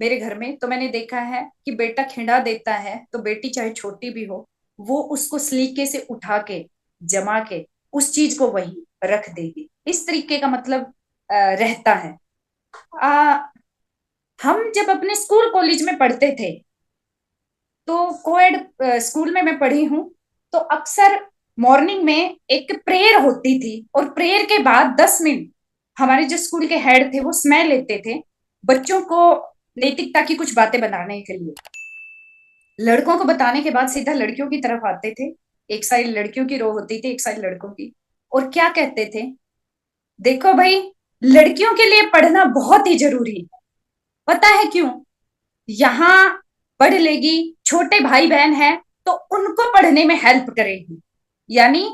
मेरे घर में, तो मैंने देखा है कि बेटा खिंडा देता है तो बेटी चाहे छोटी भी हो, वो उसको सलीके से उठा के, जमा के उस चीज को वहीं रख देगी। इस तरीके का मतलब रहता है। आ, हम जब अपने स्कूल कॉलेज में पढ़ते थे, तो कोएड स्कूल में मैं पढ़ी हूँ, तो अक्सर मॉर्निंग में एक प्रेयर होती थी, और प्रेयर के बाद 10 मिनट हमारे जो स्कूल के हेड थे वो समय लेते थे बच्चों को नैतिकता की कुछ बातें बताने के लिए। लड़कों को बताने के बाद सीधा लड़कियों की तरफ आते थे। एक साइड लड़कियों की रो होती थी, एक साइड लड़कों की। और क्या कहते थे, देखो भाई, लड़कियों के लिए पढ़ना बहुत ही जरूरी है। पता है क्यों? यहाँ पढ़ लेगी, छोटे भाई बहन हैं तो उनको पढ़ने में हेल्प करेगी। यानी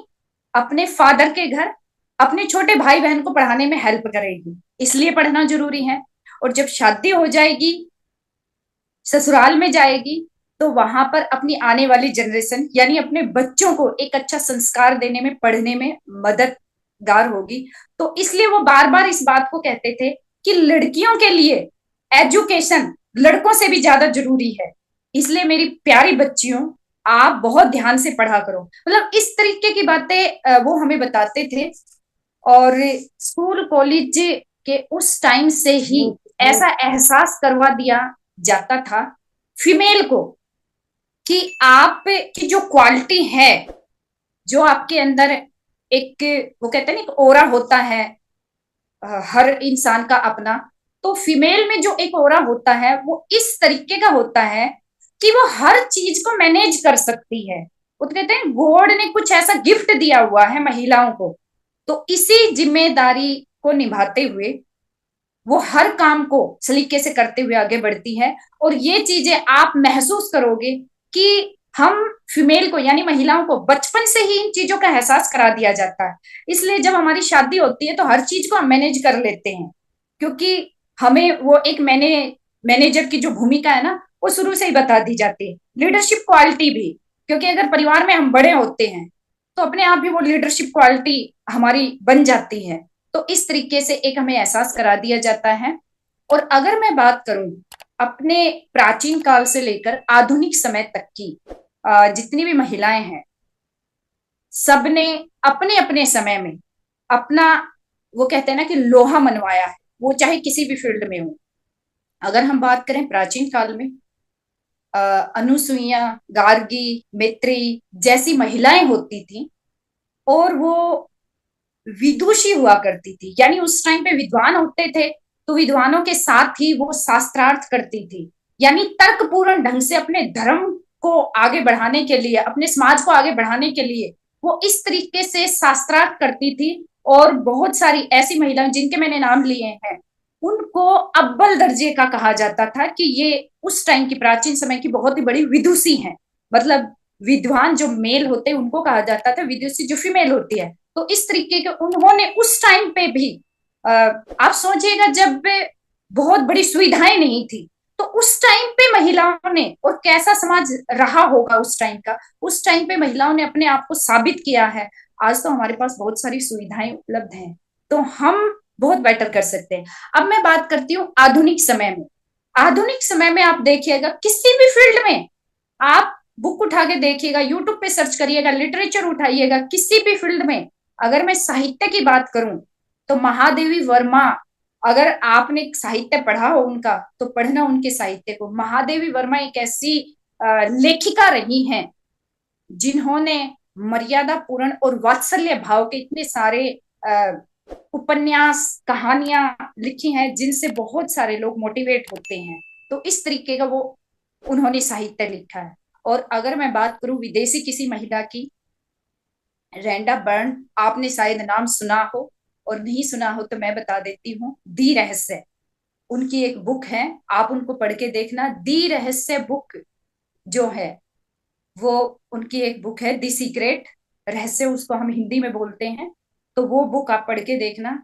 अपने फादर के घर अपने छोटे भाई बहन को पढ़ाने में हेल्प करेगी, इसलिए पढ़ना जरूरी है। और जब शादी हो जाएगी, ससुराल में जाएगी, तो वहां पर अपनी आने वाली जनरेशन यानी अपने बच्चों को एक अच्छा संस्कार देने में, पढ़ने में मददगार होगी। तो इसलिए वो बार बार इस बात को कहते थे कि लड़कियों के लिए एजुकेशन लड़कों से भी ज्यादा जरूरी है। इसलिए मेरी प्यारी बच्चियों, आप बहुत ध्यान से पढ़ा करो। मतलब इस तरीके की बातें वो हमें बताते थे। और स्कूल कॉलेज के उस टाइम से ही ऐसा एहसास करवा दिया जाता था फीमेल को कि आप की जो क्वालिटी है, जो आपके अंदर एक, वो कहते हैं ना, एक ओरा होता है हर इंसान का अपना। तो फीमेल में जो एक ओरा होता है वो इस तरीके का होता है कि वो हर चीज को मैनेज कर सकती है। वो तो कहते हैं गॉड ने कुछ ऐसा गिफ्ट दिया हुआ है महिलाओं को। तो इसी जिम्मेदारी को निभाते हुए वो हर काम को सलीके से करते हुए आगे बढ़ती है। और ये चीजें आप महसूस करोगे कि हम फीमेल को यानी महिलाओं को बचपन से ही इन चीजों का एहसास करा दिया जाता है। इसलिए जब हमारी शादी होती है तो हर चीज को हम मैनेज कर लेते हैं, क्योंकि हमें वो एक मैनेजर की जो भूमिका है ना, वो शुरू से ही बता दी जाती है। लीडरशिप क्वालिटी भी, क्योंकि अगर परिवार में हम बड़े होते हैं तो अपने आप ही वो लीडरशिप क्वालिटी हमारी बन जाती है। तो इस तरीके से एक हमें एहसास करा दिया जाता है। और अगर मैं बात करूं अपने प्राचीन काल से लेकर आधुनिक समय तक की, जितनी भी महिलाएं हैं, सबने अपने अपने समय में अपना, वो कहते हैं ना कि लोहा मनवाया है, वो चाहे किसी भी फील्ड में हो। अगर हम बात करें प्राचीन काल में, अनुसुईया, गार्गी, मैत्री जैसी महिलाएं होती थी, और वो विदुषी हुआ करती थी। यानी उस टाइम पे विद्वान होते थे तो विद्वानों के साथ ही वो शास्त्रार्थ करती थी। यानी तर्कपूर्ण ढंग से अपने धर्म को आगे बढ़ाने के लिए, अपने समाज को आगे बढ़ाने के लिए वो इस तरीके से शास्त्रार्थ करती थी। और बहुत सारी ऐसी महिलाएं जिनके मैंने नाम लिए हैं, उनको अव्वल दर्जे का कहा जाता था कि ये उस टाइम की, प्राचीन समय की बहुत ही बड़ी विदुषी हैं। मतलब विद्वान जो मेल होते हैं उनको कहा जाता था, विदुषी जो फीमेल होती है। तो इस तरीके के उन्होंने उस टाइम पे भी, आप सोचिएगा जब बहुत बड़ी सुविधाएं नहीं थी, तो उस टाइम पे महिलाओं ने, और कैसा समाज रहा होगा उस टाइम का, उस टाइम पे महिलाओं ने अपने आप को साबित किया है। आज तो हमारे पास बहुत सारी सुविधाएं उपलब्ध हैं, तो हम बहुत बेटर कर सकते हैं। अब मैं बात करती हूँ आधुनिक समय में। आधुनिक समय में आप देखिएगा किसी भी फील्ड में, आप बुक उठा के देखिएगा, यूट्यूब पे सर्च करिएगा, लिटरेचर उठाइएगा, किसी भी फील्ड में। अगर मैं साहित्य की बात करूं तो महादेवी वर्मा, अगर आपने साहित्य पढ़ा हो उनका तो पढ़ना उनके साहित्य को। महादेवी वर्मा एक ऐसी लेखिका रही हैं जिन्होंने मर्यादा पूर्ण और वात्सल्य भाव के इतने सारे उपन्यास, कहानियां लिखी हैं जिनसे बहुत सारे लोग मोटिवेट होते हैं। तो इस तरीके का वो उन्होंने साहित्य लिखा है। और अगर मैं बात करूं विदेशी किसी महिला की, रेंडा बर्न, आपने शायद नाम सुना हो, और नहीं सुना हो तो मैं बता देती हूँ। दी रहस्य उनकी एक बुक है, आप उनको पढ़ के देखना। दी रहस्य बुक जो है वो उनकी एक बुक है, दी सीक्रेट, रहस्य उसको हम हिंदी में बोलते हैं। तो वो बुक आप पढ़ के देखना।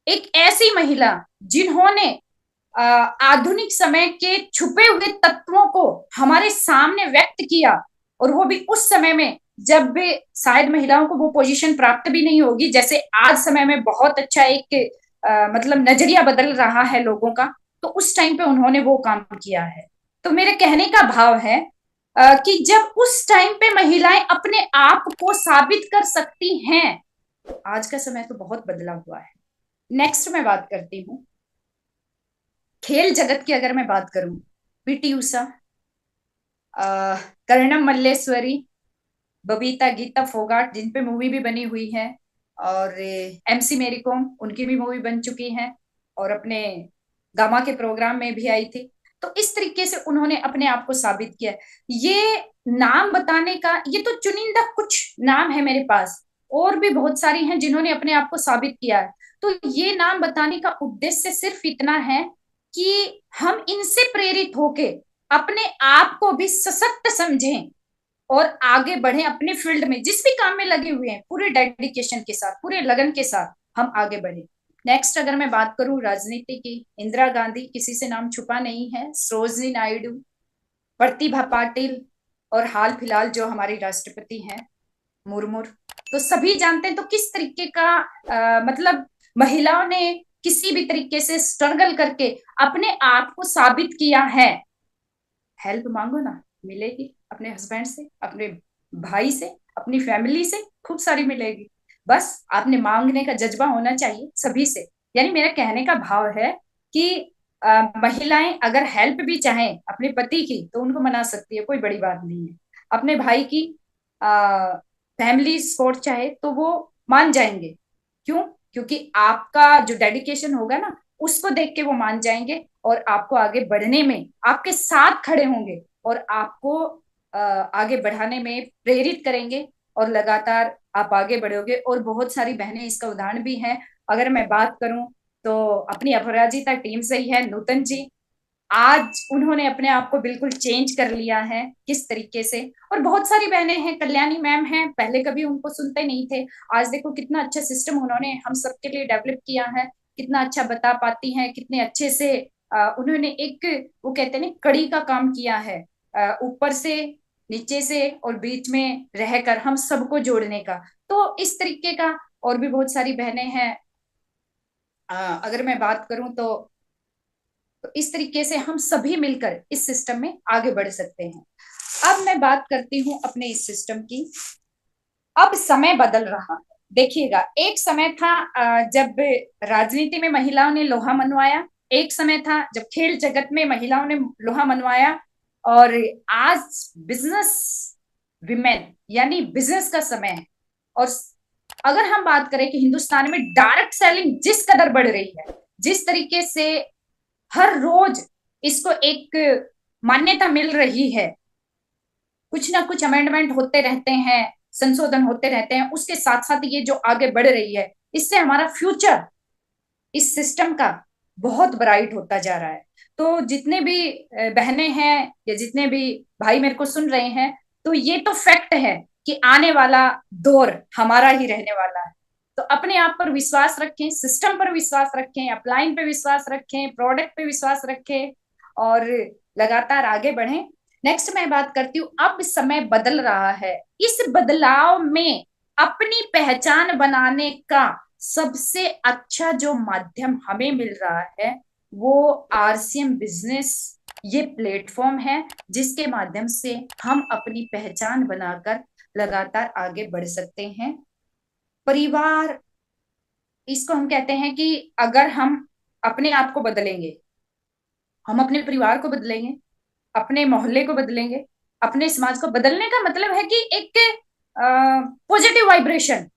एक ऐसी महिला जिन्होंने आधुनिक समय के छुपे हुए तत्वों को हमारे सामने व्यक्त किया, और वो भी उस समय में जब भी शायद महिलाओं को वो पोजीशन प्राप्त भी नहीं होगी। जैसे आज समय में बहुत अच्छा एक मतलब नजरिया बदल रहा है लोगों का, तो उस टाइम पे उन्होंने वो काम किया है। तो मेरे कहने का भाव है कि जब उस टाइम पे महिलाएं अपने आप को साबित कर सकती हैं, आज का समय तो बहुत बदला हुआ है। नेक्स्ट मैं बात करती हूँ खेल जगत की। अगर मैं बात करूं, पीटी उषा, कर्णम मल्लेश्वरी, बबीता गीता फोगाट, जिन पे मूवी भी बनी हुई है, और एमसी मेरी कॉम, उनकी भी मूवी बन चुकी है और अपने गामा के प्रोग्राम में भी आई थी। तो इस तरीके से उन्होंने अपने आप को साबित किया। ये नाम बताने का, ये तो चुनिंदा कुछ नाम है मेरे पास, और भी बहुत सारी हैं जिन्होंने अपने आप को साबित किया है। तो ये नाम बताने का उद्देश्य सिर्फ इतना है कि हम इनसे प्रेरित होके अपने आप को भी सशक्त समझें और आगे बढ़े अपने फील्ड में, जिस भी काम में लगे हुए हैं, पूरे डेडिकेशन के साथ, पूरे लगन के साथ हम आगे बढ़े। नेक्स्ट अगर मैं बात करूं राजनीति की, इंदिरा गांधी, किसी से नाम छुपा नहीं है, सरोजनी नायडू, प्रतिभा पाटिल, और हाल फिलहाल जो हमारी राष्ट्रपति हैं मुर्मू। तो सभी जानते हैं। तो किस तरीके का मतलब महिलाओं ने किसी भी तरीके से स्ट्रगल करके अपने आप को साबित किया है। हेल्प मांगो ना, मिलेगी। अपने हस्बैंड से, अपने भाई से, अपनी फैमिली से खूब सारी मिलेगी। बस आपने मांगने का जज्बा होना चाहिए सभी से। यानी मेरा कहने का भाव है कि महिलाएं अगर हेल्प भी चाहें अपने पति की तो उनको मना सकती है, कोई बड़ी बात नहीं है। अपने भाई की फैमिली सपोर्ट चाहे तो वो मान जाएंगे। क्यों? क्योंकि आपका जो डेडिकेशन होगा ना, उसको देख के वो मान जाएंगे और आपको आगे बढ़ने में आपके साथ खड़े होंगे और आपको आगे बढ़ाने में प्रेरित करेंगे, और लगातार आप आगे बढ़ोगे। और बहुत सारी बहनें इसका उदाहरण भी हैं। अगर मैं बात करूं तो अपनी अपराजिता टीम से ही है, नूतन जी। आज उन्होंने अपने आप को बिल्कुल चेंज कर लिया है किस तरीके से। और बहुत सारी बहनें हैं, कल्याणी मैम हैं, पहले कभी उनको सुनते नहीं थे, आज देखो कितना अच्छा सिस्टम उन्होंने हम सबके लिए डेवलप किया है, कितना अच्छा बता पाती हैं, कितने अच्छे से उन्होंने एक, वो कहते हैं ना, कड़ी का काम किया है, ऊपर से, नीचे से और बीच में रहकर हम सबको जोड़ने का। तो इस तरीके का और भी बहुत सारी बहनें हैं। अगर मैं बात करूं तो इस तरीके से हम सभी मिलकर इस सिस्टम में आगे बढ़ सकते हैं। अब मैं बात करती हूँ अपने इस सिस्टम की। अब समय बदल रहा है। देखिएगा, एक समय था जब राजनीति में महिलाओं ने लोहा मनवाया, एक समय था जब खेल जगत में महिलाओं ने लोहा मनवाया, और आज बिजनेस विमेन यानी बिजनेस का समय है। और अगर हम बात करें कि हिंदुस्तान में डायरेक्ट सेलिंग जिस कदर बढ़ रही है, जिस तरीके से हर रोज इसको एक मान्यता मिल रही है, कुछ ना कुछ अमेंडमेंट होते रहते हैं, संशोधन होते रहते हैं, उसके साथ साथ ये जो आगे बढ़ रही है, इससे हमारा फ्यूचर इस सिस्टम का बहुत ब्राइट होता जा रहा है। तो जितने भी बहनें हैं या जितने भी भाई मेरे को सुन रहे हैं, तो ये तो फैक्ट है कि आने वाला दौर हमारा ही रहने वाला है। तो अपने आप पर विश्वास रखें, सिस्टम पर विश्वास रखें, अपलाइन पे विश्वास रखें, प्रोडक्ट पे विश्वास रखें, और लगातार आगे बढ़ें। नेक्स्ट मैं बात करती हूँ, अब समय बदल रहा है, इस बदलाव में अपनी पहचान बनाने का सबसे अच्छा जो माध्यम हमें मिल रहा है वो आरसीएम बिजनेस, ये प्लेटफॉर्म है जिसके माध्यम से हम अपनी पहचान बनाकर लगातार आगे बढ़ सकते हैं। परिवार, इसको हम कहते हैं कि अगर हम अपने आप को बदलेंगे, हम अपने परिवार को बदलेंगे, अपने मोहल्ले को बदलेंगे, अपने समाज को बदलने का मतलब है कि एक पॉजिटिव वाइब्रेशन।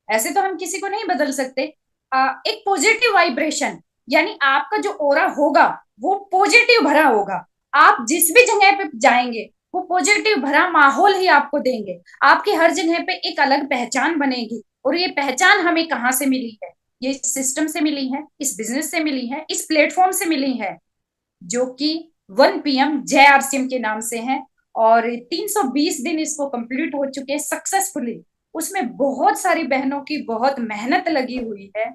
ऐसे तो हम किसी को नहीं बदल सकते, एक पॉजिटिव वाइब्रेशन, यानी आपका जो ऑरा होगा वो पॉजिटिव भरा होगा। आप जिस भी जगह पे जाएंगे वो पॉजिटिव भरा माहौल ही आपको देंगे। आपकी हर जगह पे एक अलग पहचान बनेगी, और ये पहचान हमें कहाँ से मिली है? ये इस सिस्टम से मिली है, इस बिजनेस से मिली है, इस प्लेटफॉर्म से मिली है, जो कि 1 PM जय आरसीएम के नाम से है। और 320 दिन इसको कंप्लीट हो चुके हैं सक्सेसफुली। उसमें बहुत सारी बहनों की बहुत मेहनत लगी हुई है।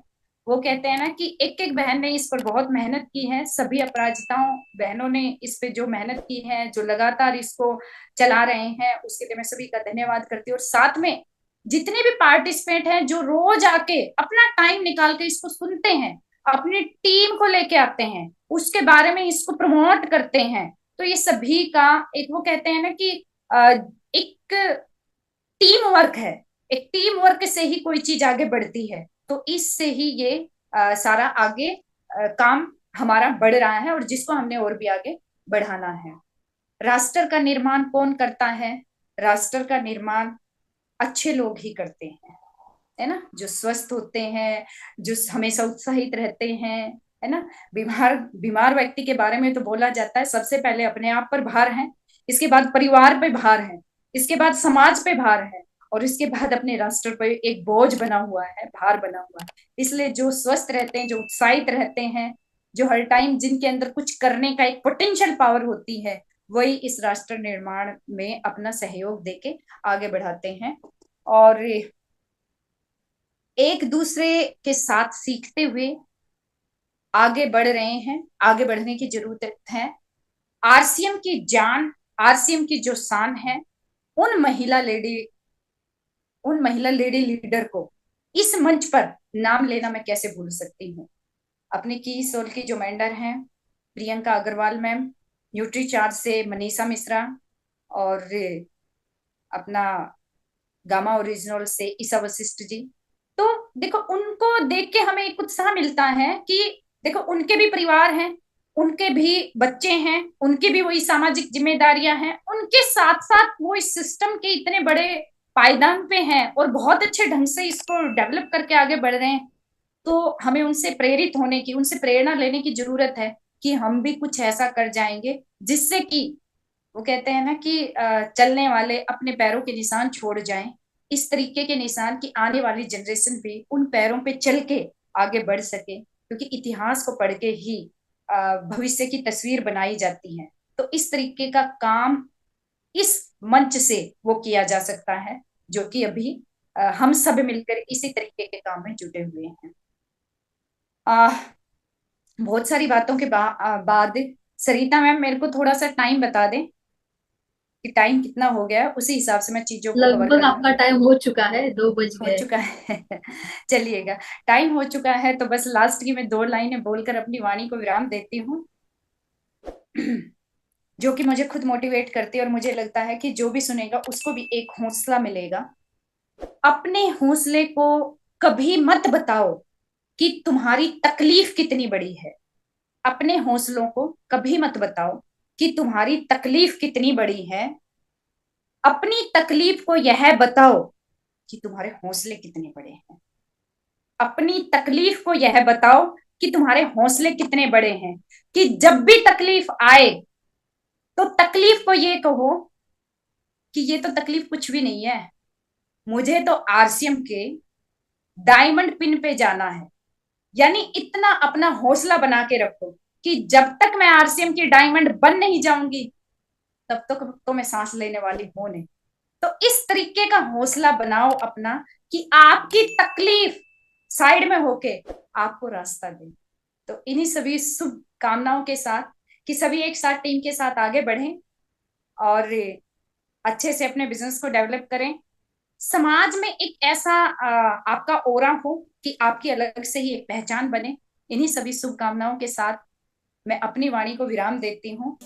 वो कहते हैं ना कि एक एक बहन ने इस पर बहुत मेहनत की है। सभी अपराजिताओं बहनों ने इस पे जो मेहनत की है, जो लगातार इसको चला रहे हैं, उसके लिए मैं सभी का धन्यवाद करती हूँ। और साथ में जितने भी पार्टिसिपेंट हैं जो रोज आके अपना टाइम निकाल के इसको सुनते हैं, अपनी टीम को लेके आते हैं, उसके बारे में इसको प्रमोट करते हैं, तो ये सभी का एक, वो कहते हैं ना कि एक टीम वर्क है। एक टीम वर्क से ही कोई चीज आगे बढ़ती है। तो इससे ही ये सारा आगे काम हमारा बढ़ रहा है, और जिसको हमने और भी आगे बढ़ाना है। राष्ट्र का निर्माण कौन करता है? राष्ट्र का निर्माण अच्छे लोग ही करते हैं, है ना, जो स्वस्थ होते हैं, जो हमेशा उत्साहित रहते हैं, है ना। बीमार बीमार व्यक्ति के बारे में तो बोला जाता है सबसे पहले अपने आप पर भार है, इसके बाद परिवार पे भार है, इसके बाद समाज पे भार है, और इसके बाद अपने राष्ट्र पर एक बोझ बना हुआ है, भार बना हुआ है। इसलिए जो स्वस्थ रहते हैं, जो उत्साहित रहते हैं, जो हर टाइम जिनके अंदर कुछ करने का एक पोटेंशियल पावर होती है, वही इस राष्ट्र निर्माण में अपना सहयोग देके आगे बढ़ाते हैं। और एक दूसरे के साथ सीखते हुए आगे बढ़ रहे हैं। आगे बढ़ने की जरूरत है। आरसीएम की जान, आरसीएम की जो शान है, उन महिला लेडी उन महिला लेडी लीडर को इस मंच पर नाम लेना मैं कैसे भूल सकती हूँ। अपने की सोल की जो मेंटर हैं Priyanka Agarwal ma'am, Nutricharge से मनीषा मिश्रा, और अपना गामा ओरिजिनल से ईसा वशिष्ठ जी। तो देखो, उनको देख के हमें एक उत्साह मिलता है कि देखो, उनके भी परिवार हैं, उनके भी बच्चे हैं, उनकी भी वही सामाजिक जिम्मेदारियां हैं, उनके साथ साथ वो इस सिस्टम के इतने बड़े पायदान पे हैं और बहुत अच्छे ढंग से इसको डेवलप करके आगे बढ़ रहे हैं। तो हमें उनसे प्रेरित होने की, उनसे प्रेरणा लेने की जरूरत है कि हम भी कुछ ऐसा कर जाएंगे जिससे कि, वो कहते हैं ना कि चलने वाले अपने पैरों के निशान छोड़ जाएं, इस तरीके के निशान की आने वाली जनरेशन भी उन पैरों पे चल के आगे बढ़ सके, क्योंकि इतिहास को पढ़ के ही भविष्य की तस्वीर बनाई जाती है। तो इस तरीके का काम इस मंच से वो किया जा सकता है, जो कि अभी हम सब मिलकर इसी तरीके के काम में जुटे हुए हैं। बहुत सारी बातों के बाद सरिता मैम मेरे को थोड़ा सा टाइम बता दें कि टाइम कितना हो गया है, उसी हिसाब से मैं चीजों को कवर लगभग करूंगी। आपका टाइम हो चुका है, 2 बज हो गए। चुका है। चलिएगा, टाइम हो चुका है तो बस लास्ट की मैं 2 लाइनें बोलकर अपनी वाणी को विराम देती हूँ, जो कि मुझे खुद मोटिवेट करती है, और मुझे लगता है कि जो भी सुनेगा उसको भी एक हौसला मिलेगा। अपने हौसले को कभी मत बताओ कि तुम्हारी तकलीफ कितनी बड़ी है। अपने हौसलों को कभी मत बताओ कि तुम्हारी तकलीफ कितनी बड़ी है। अपनी तकलीफ को यह बताओ कि तुम्हारे हौसले कितने बड़े हैं। अपनी तकलीफ को यह बताओ कि तुम्हारे हौसले कितने बड़े हैं, कि जब भी तकलीफ आए तो तकलीफ को ये कहो कि ये तो तकलीफ कुछ भी नहीं है, मुझे तो आरसीएम के डायमंड पिन पे जाना है। यानी इतना अपना हौसला बना के रखो कि जब तक मैं आरसीएम की डायमंड बन नहीं जाऊंगी तब तक तो मैं सांस लेने वाली हूं नहीं। तो इस तरीके का हौसला बनाओ अपना, कि आपकी तकलीफ साइड में होके आपको रास्ता दे। तो इन्हीं सभी शुभ कामनाओं के साथ कि सभी एक साथ टीम के साथ आगे बढ़ें और अच्छे से अपने बिजनेस को डेवलप करें। समाज में एक ऐसा आपका ओरा हो कि आपकी अलग से ही एक पहचान बने। इन्हीं सभी शुभकामनाओं के साथ मैं अपनी वाणी को विराम देती हूँ।